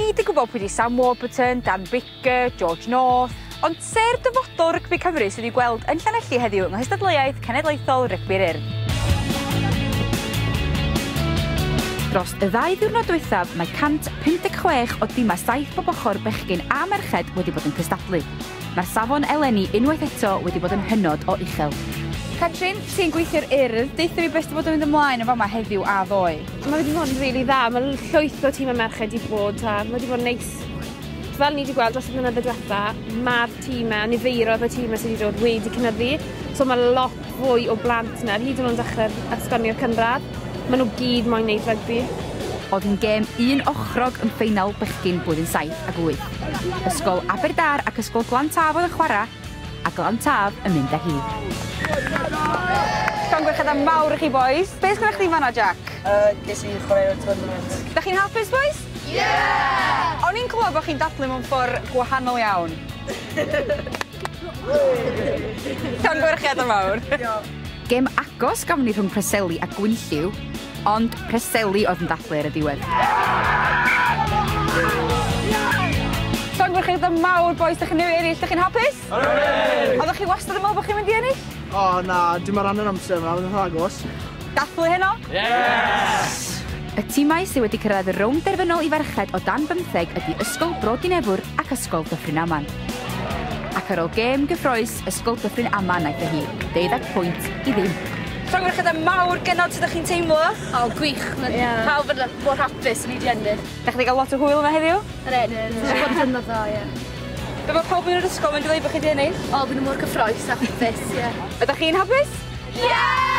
gyd yn gwybod pwy di Sam Warburton, Dan Bigger, George North, ond ser dyfodol rygbi Cymru sydd wedi gweld yn Llanelli heddiw yng Nghystadleuaeth Cenedlaethol Rygbi'r Urdd. Dros y 2 ddiwrnod diwethaf, mae 156 o dima 7 bob ochr bechgyn a merched wedi bod yn cystadlu. Mae'r safon eleni unwaith eto wedi bod yn hynod o uchel. Catrin, ti'n gweithio'r Urdd, deitha fi beth wedi bod yn mynd ymlaen yn fama heddiw a ddoe. Mae wedi bod yn rili dda, mae llwyth o tîm y merched wedi bod a mae wedi bod yn neis. Fel ni wedi gweld dros y blynyddoedd diwetha, mae'r tîmau, niferoedd o tîmau sydd wedi dod wedi cynyddu, so mae lot fwy o blant yna, hyd yn oed dechrau'r ysgolion cynradd, maen nhw gyd moyn wneud rygbi. Oedd yn gêm un ochrog yn ffeinal bechgyn blwyddyn 7 ac 8. Ysgol Aberdâr ac Ysgol Glantaf oedd yn chwarae, a Glantaf yn mynd â hi. Llonggwerchad mawr i chi, boys. Be sgwnnw chdi fan'na, Jack? Ges i chwarae o'r tournament. Da chi'n hapus, boys? Yeah! O'n i'n clywed bod chi'n dadlu mewn ffordd gwahanol iawn. Llonggwerchad mawr. Gêm agos gafon ni rhwng Preseli a Gwynlliw, ond Preseli oedd yn dathlu ar y diwedd. Llonggwerchad mawr, boys. Da chi'n newid eraill. Da chi'n hapus? Oeddech chi wastad yn meddwl bod chi'n mynd i ennill? O, na, dim ar angen amser yma, oedd yn agos. Dathlu heno? Yes! Y tîmau sydd wedi cyrraedd y rownd derfynol i ferched o dan 15 ydy Ysgol Brodin Efwr ac Ysgol Dyffryn Aman. Ac ar ôl gêm gyffroes, Ysgol Dyffryn Aman aeth y hi, 12 pwynt i ddim. Llonggwerchad mawr genod sut ydych chi'n teimlo? O, gwych. Pawb yn bod hapus yn ei di ennill. Da chi wedi cael lot o hwyl yma heddiw? Yr ennill. Mae'n bod yn dda, ie. Be mae pawb yn yr ysgol yn dweud bod chi wedi ennill? O, bydd nhw mor gyffroes a hapus, ie. Ydych chi'n hapus? Yeah!